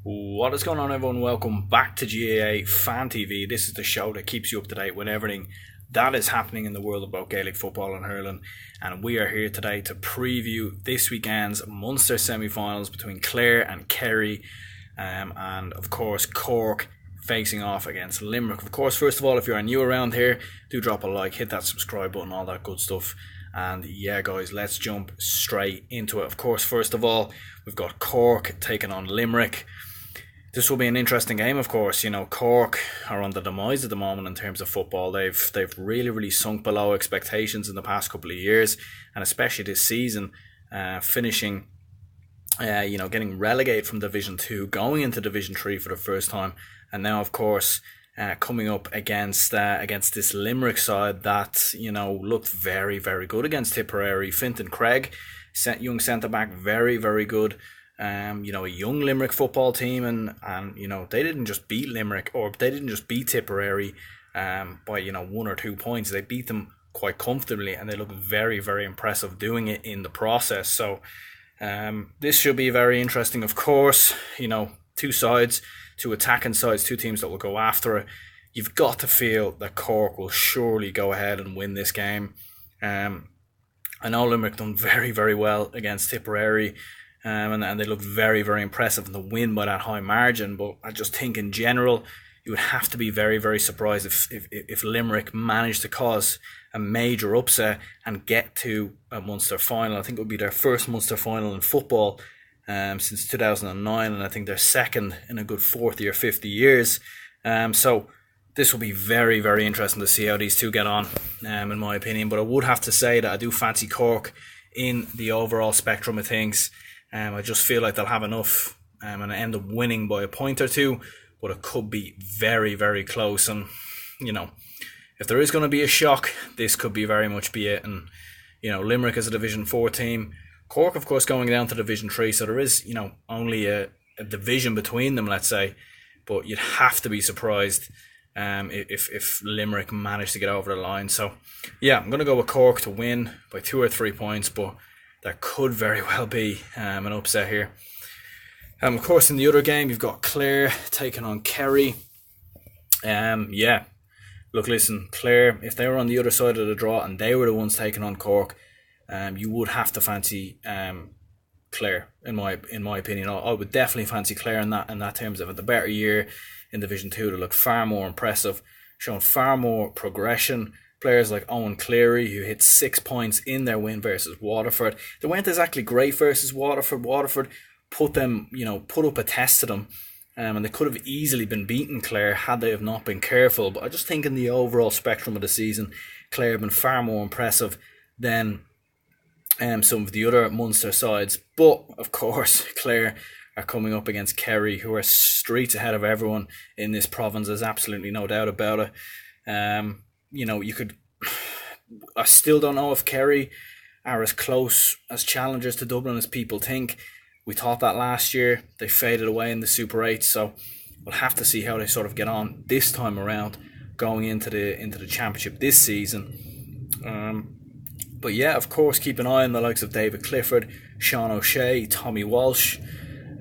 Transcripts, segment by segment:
What is going on, everyone? Welcome back to GAA Fan TV. This is the show that keeps you up to date with everything that is happening in the world of both Gaelic football and hurling. And we are here today to preview this weekend's Munster semi-finals between Clare and Kerry. And of course, Cork facing off against Limerick. Of course, first of all, if you're new around here, do drop a like, hit that subscribe button, all that good stuff. And yeah, guys, let's jump straight into it. Of course, first of all, we've got Cork taking on Limerick. This will be an interesting game, of course. You know, Cork are on the demise at the moment in terms of football. They've really sunk below expectations in the past couple of years, and especially this season, finishing, getting relegated from Division 2, going into Division 3 for the first time, and now, of course, coming up against this Limerick side that, looked very good against Tipperary. Fintan Craig, young centre-back, very good. A young Limerick football team, and they didn't just beat Limerick, or they didn't just beat Tipperary by 1 or 2 points. They beat them quite comfortably, and they look very impressive doing it in the process. So this should be very interesting. Of course, two sides, two attacking sides, two teams that will go after it. You've got to feel that Cork will surely go ahead and win this game. I know Limerick done very well against Tipperary. And they look very impressive in the win by that high margin. But I just think in general, you would have to be very surprised if Limerick managed to cause a major upset and get to a Munster final. I think it would be their first Munster final in football since 2009, and I think they're second in a good 40 or 50 years. So this will be very interesting to see how these two get on, in my opinion. But I would have to say that I do fancy Cork in the overall spectrum of things. I just feel like they'll have enough and end up winning by a point or two, but it could be very close. And if there is going to be a shock, this could be very much be it. And Limerick is a Division 4 team, Cork of course going down to Division 3, so there is only a division between them, let's say. But you'd have to be surprised if Limerick managed to get over the line. So yeah, I'm going to go with Cork to win by 2 or 3 points, but there could very well be an upset here. Of course, in the other game, you've got Clare taking on Kerry. Look, listen, Clare, if they were on the other side of the draw and they were the ones taking on Cork, you would have to fancy Clare, in my opinion. I would definitely fancy Clare in that terms. Of the better year in Division 2, they look far more impressive, showing far more progression. Players like Owen Cleary, who hit 6 points in their win versus Waterford. They weren't exactly great versus Waterford. Waterford put up a test to them, and they could have easily been beaten Clare had they have not been careful. But I just think in the overall spectrum of the season, Clare have been far more impressive than some of the other Munster sides. But of course, Clare are coming up against Kerry, who are streets ahead of everyone in this province. There's absolutely no doubt about it. I still don't know if Kerry are as close as challengers to Dublin as people think. We thought that last year. They faded away in the Super 8, so we'll have to see how they sort of get on this time around going into the championship this season. But yeah, of course, keep an eye on the likes of David Clifford, Sean O'Shea, Tommy Walsh,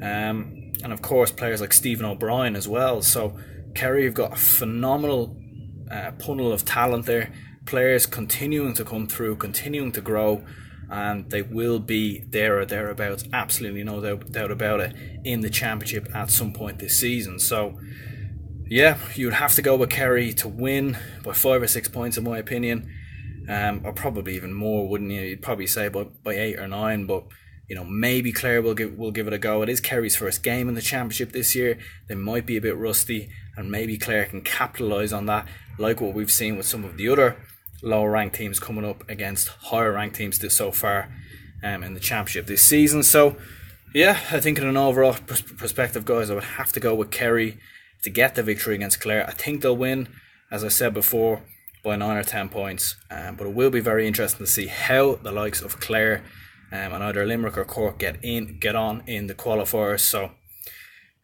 and of course players like Stephen O'Brien as well. So Kerry have got a phenomenal funnel of talent there, players continuing to come through, continuing to grow, and they will be there or thereabouts, absolutely no doubt about it, in the championship at some point this season. So yeah, you'd have to go with Kerry to win by 5 or 6 points, in my opinion, or probably even more, wouldn't you? You'd probably say by 8 or 9, but maybe Clare will give it a go. It is Kerry's first game in the championship this year. They might be a bit rusty, and maybe Clare can capitalise on that, like what we've seen with some of the other lower ranked teams coming up against higher ranked teams so far in the championship this season. So yeah, I think in an overall perspective, guys, I would have to go with Kerry to get the victory against Clare. I think they'll win, as I said before, by 9 or 10 points, but it will be very interesting to see how the likes of Clare and either Limerick or Cork get on in the qualifiers. So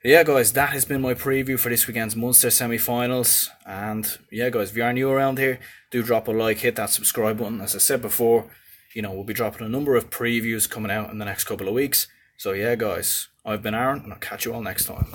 yeah, guys, that has been my preview for this weekend's Munster semi-finals. And yeah, guys, if you are new around here, do drop a like, hit that subscribe button. As I said before, we'll be dropping a number of previews coming out in the next couple of weeks. So yeah, guys, I've been Aaron, and I'll catch you all next time.